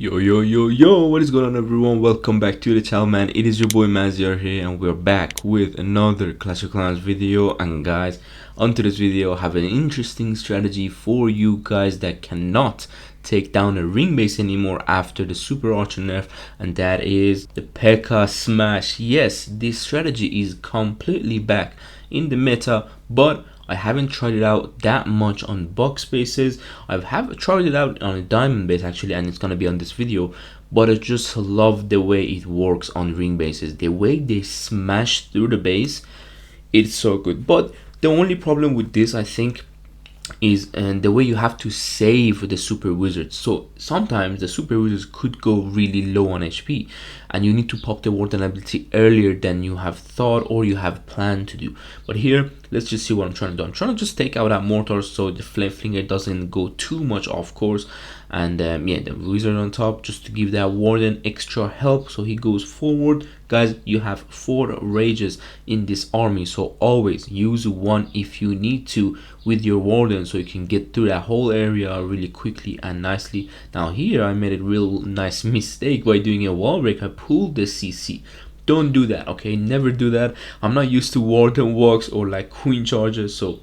Yo, what is going on, everyone? Welcome back to the channel, man. It is your boy Maziar here, and we're back with another Clash of Clans video. And guys, onto this video, I have an interesting strategy for you guys that cannot take down a ring base anymore after the super archer nerf, and that is the Pekka smash. Yes, this strategy is completely back in the meta, but I haven't tried it out that much on box bases. I have tried it out on a diamond base actually, and it's gonna be on this video. But I just love the way it works on ring bases. The way they smash through the base, it's so good. But the only problem with this, I think, is the way you have to save the super wizards. So sometimes the super wizards could go really low on HP, and you need to pop the warden ability earlier than you have thought or you have planned to do. But here, let's just see what I'm trying to do. I'm trying to just take out that mortar so the flame flinger doesn't go too much off course, and yeah, the wizard on top just to give that warden extra help so he goes forward. Guys, you have 4 rages in this army, so always use one if you need to with your warden so you can get through that whole area really quickly and nicely. Now here I made a real nice mistake by doing a wall break. I pulled the CC. Don't do that, okay? Never do that. I'm not used to warden walks or like queen charges, so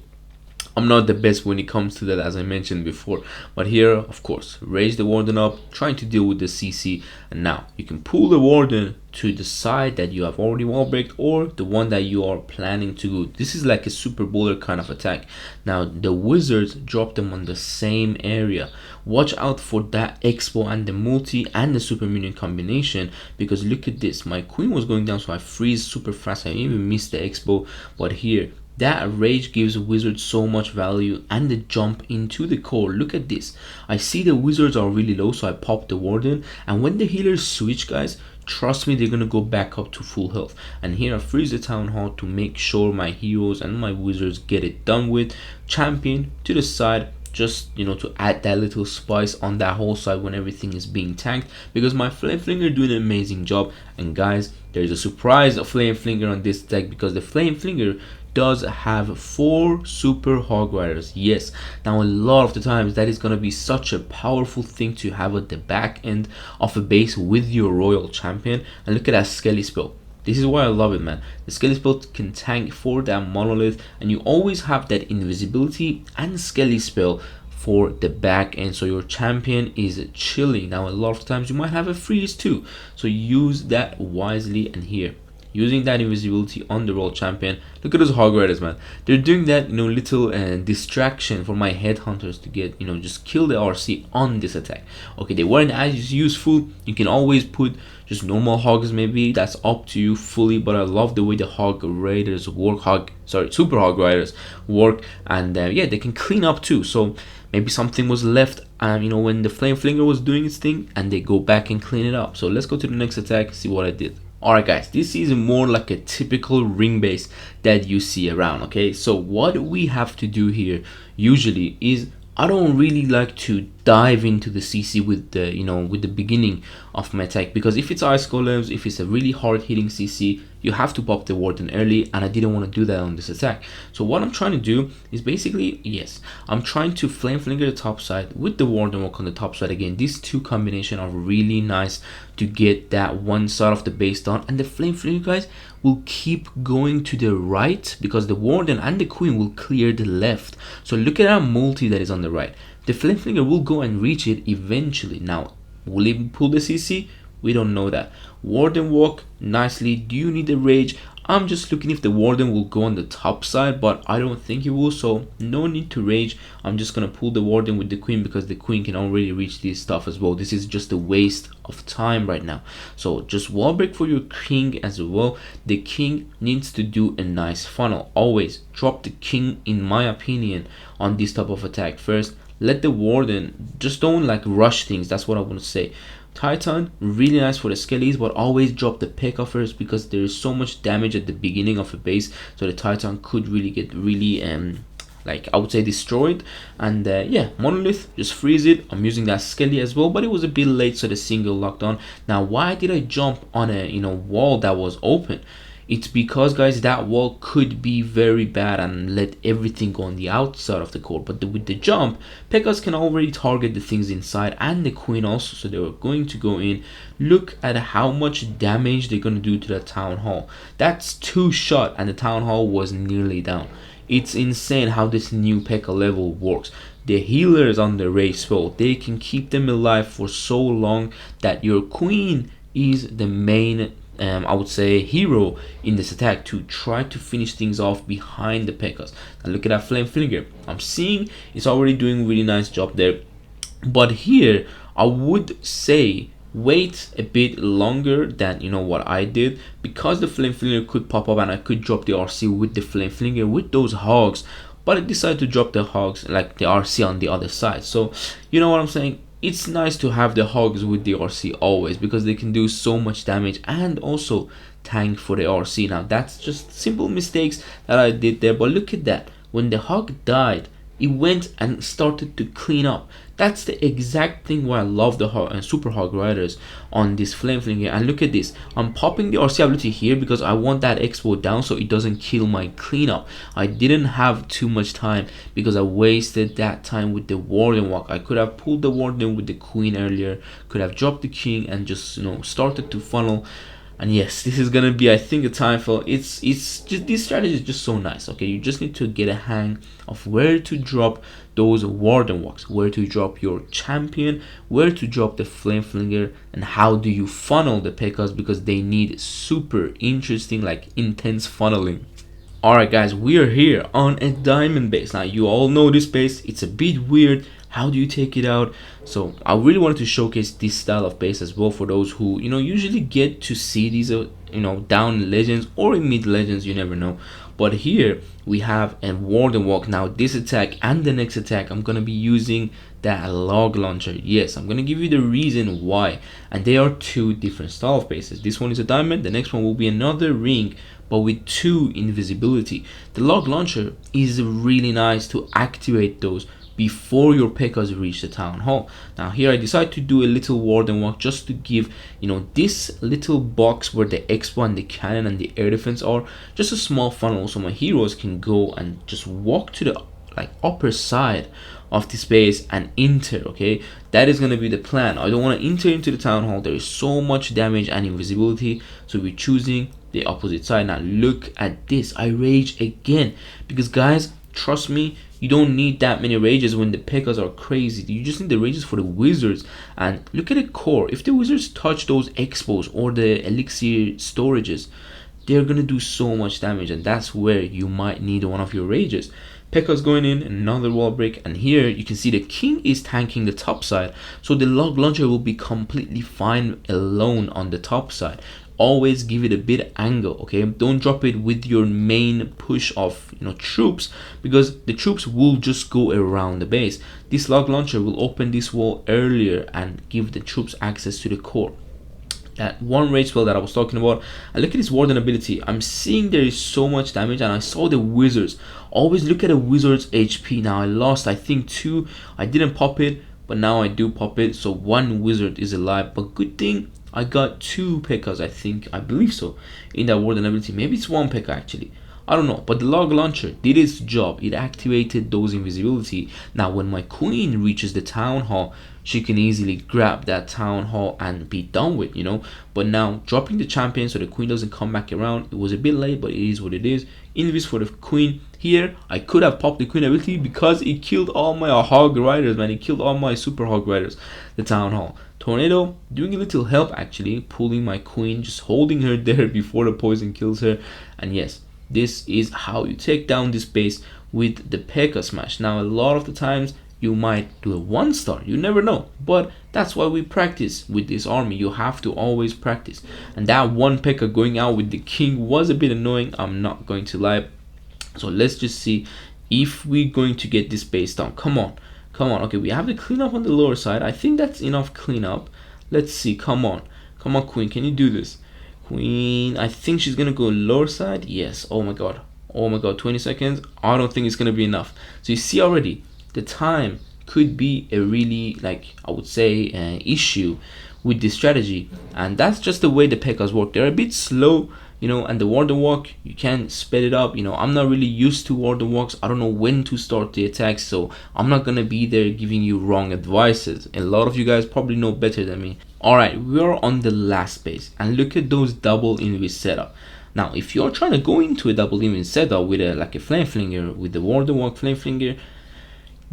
I'm not the best when it comes to that, as I mentioned before. But here, of course, raise the warden up, trying to deal with the CC. And now you can pull the warden to the side that you have already wall breaked, or the one that you are planning to go. This is like a super bowler kind of attack. Now the wizards drop them on the same area. Watch out for that expo and the multi and the super minion combination, because look at this, my queen was going down, so I freeze super fast. I even missed the expo. But here, that rage gives wizards so much value, and the jump into the core. Look at this. I see the wizards are really low, so I pop the warden, and when the healers switch, guys, trust me, they're gonna go back up to full health. And here I freeze the town hall to make sure my heroes and my wizards get it done with. Champion to the side, just, you know, to add that little spice on that whole side when everything is being tanked, because my flame flinger doing an amazing job. And guys, there's a surprise of flame flinger on this deck, because the flame flinger does have 4 super hog riders. Yes, now a lot of the times that is going to be such a powerful thing to have at the back end of a base with your royal champion. And look at that skelly spell. This is why I love it, man. The skelly spell can tank for that monolith, and you always have that invisibility and skelly spell for the back end, so your champion is chilling. Now a lot of times you might have a freeze too, so use that wisely. And here, using that invisibility on the royal champion, look at those hog riders, man. They're doing that, you know, little distraction for my headhunters to get, you know, just kill the RC on this attack. Okay, they weren't as useful. You can always put just normal hogs, maybe that's up to you fully, but I love the way the hog raiders work, super hog riders work. And yeah, they can clean up too, so maybe something was left, you know, when the flame flinger was doing its thing, and they go back and clean it up. So let's go to the next attack, see what I did. Alright guys, this is more like a typical ring base that you see around. Okay, so what we have to do here usually is, I don't really like to dive into the CC with the, you know, with the beginning of my attack, because if it's ice golems, if it's a really hard hitting CC, you have to pop the warden early, and I didn't want to do that on this attack. So what I'm trying to do is basically, yes, I'm trying to flame flinger the top side with the warden walk on the top side. Again, these 2 combination are really nice to get that one side of the base done, and the flame flinger, guys, will keep going to the right, because the warden and the queen will clear the left. So look at our multi that is on the right. The flame flinger will go and reach it eventually. Now, will it pull the CC? We don't know that. Warden walk nicely. Do you need a rage? I'm just looking if the warden will go on the top side, but I don't think it will, so no need to rage. I'm just gonna pull the warden with the queen, because the queen can already reach this stuff as well. This is just a waste of time right now. So just wall break for your king as well. The king needs to do a nice funnel. Always drop the king, in my opinion, on this type of attack first. Let the warden, just don't like rush things. That's what I want to say. Titan, really nice for the skellies, but always drop the Pekka first, because there is so much damage at the beginning of a base, so the Titan could really get really like, I would say, destroyed. And yeah, monolith, just freeze it. I'm using that skelly as well, but it was a bit late, so the single locked on. Now why did I jump on a, you know, wall that was open? It's because, guys, that wall could be very bad and let everything go on the outside of the court. But with the jump, Pekkas can already target the things inside and the queen also. So they were going to go in. Look at how much damage they're going to do to the town hall. That's 2 shots and the town hall was nearly down. It's insane how this new Pekka level works. The healers on the race spell, they can keep them alive for so long that your queen is the main I would say hero in this attack to try to finish things off behind the Pekkas. And look at that flame flinger. I'm seeing it's already doing a really nice job there. But here I would say wait a bit longer than what I did, because the flame flinger could pop up and I could drop the RC with the flame flinger with those hogs. But I decided to drop the hogs, like the RC, on the other side. So you know what I'm saying, it's nice to have the hogs with the RC always, because they can do so much damage and also tank for the RC. Now that's just simple mistakes that I did there, but look at that. When the hog died, it went and started to clean up. That's the exact thing why I love the hog and super hog riders on this flame flinger. And look at this, I'm popping the RC ability here because I want that expo down so it doesn't kill my cleanup. I didn't have too much time because I wasted that time with the warden walk. I could have pulled the warden with the queen earlier, could have dropped the king and just started to funnel. And yes, this is gonna be, I think, a time for it's just, this strategy is just so nice. Okay, you just need to get a hang of where to drop those warden walks, where to drop your champion, where to drop the flame flinger, and how do you funnel the Pekkas, because they need super interesting, like intense funneling. Alright guys, we are here on a diamond base. Now you all know this base, it's a bit weird. How do you take it out? So I really wanted to showcase this style of base as well for those who usually get to see these down in legends or in mid legends, you never know. But here we have a warden walk. Now this attack and the next attack, I'm gonna be using that log launcher. Yes, I'm gonna give you the reason why, and they are 2 different style of bases. This one is a diamond, the next one will be another ring but with 2 invisibility. The log launcher is really nice to activate those before your Pekkas reach the town hall. Now here I decided to do a little warden walk just to give this little box where the expo and the cannon and the air defense are, just a small funnel so my heroes can go and just walk to the upper side of the space and enter. Okay, that is going to be the plan. I don't want to enter into the town hall, there is so much damage and invisibility, so we're choosing the opposite side. Now look at this, I rage again, because guys, trust me, you don't need that many rages when the Pekkas are crazy. You just need the rages for the wizards. And look at the core. If the wizards touch those expos or the elixir storages, they're gonna do so much damage, and that's where you might need one of your rages. Pekka's going in, another wall break, and here you can see the king is tanking the top side, so the log launcher will be completely fine alone on the top side. Always give it a bit angle, okay? Don't drop it with your main push of troops, because the troops will just go around the base. This log launcher will open this wall earlier and give the troops access to the core. That one rage spell that I was talking about, and look at this warden ability. I'm seeing there is so much damage, and I saw the wizards. Always look at a wizard's HP. Now I lost, I think, 2. I didn't pop it, but now I do pop it, so 1 wizard is alive. But good thing I got 2 Pekkas, I believe so, in that warden ability. Maybe it's 1 Pekka actually, I don't know. But the log launcher did its job, it activated those invisibility. Now when my queen reaches the town hall, she can easily grab that town hall and be done with, But now dropping the champion so the queen doesn't come back around, it was a bit late, but it is what it is. Invis for the queen. Here I could have popped the queen ability because it killed all my hog riders, man. It killed all my super hog riders. The town hall. Tornado doing a little help actually, pulling my queen, just holding her there before the poison kills her. And yes, this is how you take down this base with the Pekka smash. Now a lot of the times you might do a 1-star, you never know, but that's why we practice with this army. You have to always practice, and that 1 Pekka going out with the king was a bit annoying, I'm not going to lie. So let's just see if we're going to get this base down. Come on. Okay, we have the cleanup on the lower side. I think that's enough cleanup. Let's see. Come on, queen, can you do this? Queen, I think she's gonna go lower side. Yes. Oh my god, 20 seconds. I don't think it's gonna be enough. So you see already the time could be a really, I would say, issue with this strategy, and that's just the way the Pekkas work. They're a bit slow, you know. And the warden walk, you can speed it up, you know. I'm not really used to warden walks. I don't know when to start the attacks, so I'm not gonna be there giving you wrong advices. A lot of you guys probably know better than me. All right, we're on the last base, and look at those double invis setup. Now if you're trying to go into a double invis setup with a like a flame flinger, with the warden walk flame flinger,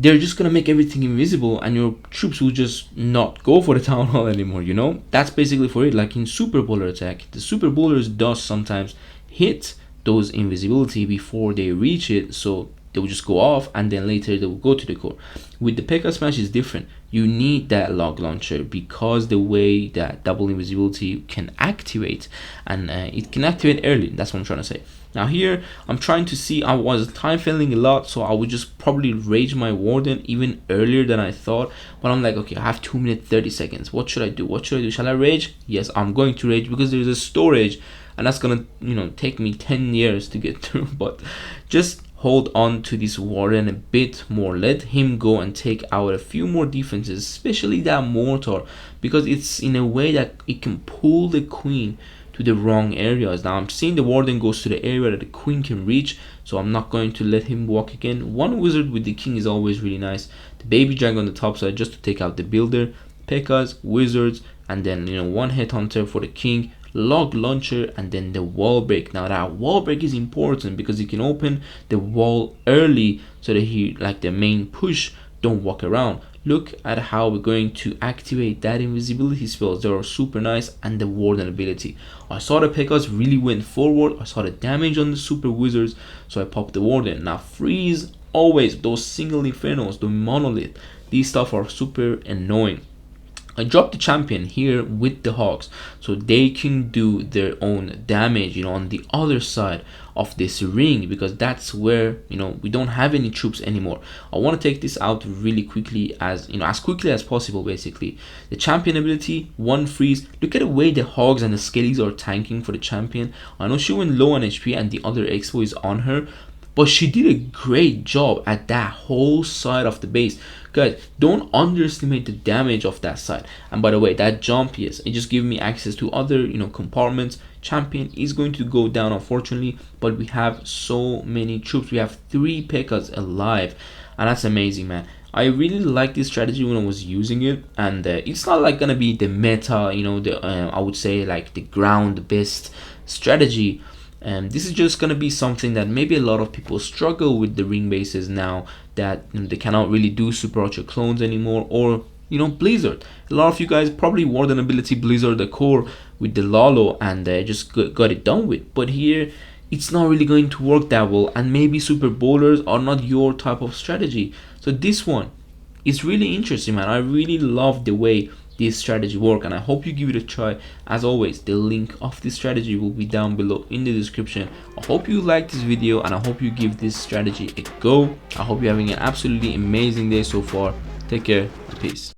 they're just gonna make everything invisible and your troops will just not go for the town hall anymore, you know. That's basically for it. Like in super bowler attack, the super bowlers does sometimes hit those invisibility before they reach it, so they will just go off and then later they will go to the core. With the Pekka smash is different. You need that log launcher because the way that double invisibility can activate, and it can activate early. That's what I'm trying to say. Now here I'm trying to see, I was time failing a lot, so I would just probably rage my warden even earlier than I thought. But I'm like, okay, I have 2 minutes 30 seconds. What should I do? What should I do? Shall I rage? Yes, I'm going to rage because there's a storage and that's gonna, you know, take me 10 years to get through. But just hold on to this warden a bit more. Let him go and take out a few more defenses, especially that mortar, because it's in a way that it can pull the queen to the wrong areas. Now I'm seeing the warden goes to the area that the queen can reach, so I'm not going to let him walk again. One wizard with the king is always really nice. The baby dragon on the top side just to take out the builder, Pekkas, wizards, and then, you know, one headhunter for the king, log launcher, and then the wall break. Now that wall break is important because you can open the wall early so that he, like the main push, don't walk around. Look at how we're going to activate that invisibility spells. They are super nice, and the warden ability. I saw the Pekkas really went forward. I saw the damage on the super wizards, so I popped the warden. Now freeze always those single infernos, the monolith. These stuff are super annoying. I dropped the champion here with the hogs so they can do their own damage, you know, on the other side of this ring, because that's where, you know, we don't have any troops anymore. I want to take this out really quickly, as you know, as quickly as possible. Basically the champion ability, one freeze. Look at the way the hogs and the skellies are tanking for the champion. I know she went low on HP and the other expo is on her, but she did a great job at that whole side of the base. Guys, don't underestimate the damage of that side. And by the way, that jump, yes, it just gives me access to other, you know, compartments. Champion is going to go down, unfortunately, but we have so many troops. We have 3 Pekkas alive, and that's amazing, man. I really like this strategy when I was using it, and it's not like gonna be the meta, you know, the I would say like the ground best strategy. This is just gonna be something that maybe a lot of people struggle with the ring bases now, that, you know, they cannot really do super archer clones anymore, or, you know, blizzard. A lot of you guys probably warden ability blizzard the core with the Lalo and just got it done with. But here it's not really going to work that well, and maybe super bowlers are not your type of strategy. So this one is really interesting, man. I really love the way this strategy work, and I hope you give it a try. As always, the link of this strategy will be down below in the description. I hope you like this video, and I hope you give this strategy a go. I hope you're having an absolutely amazing day so far. Take care and peace.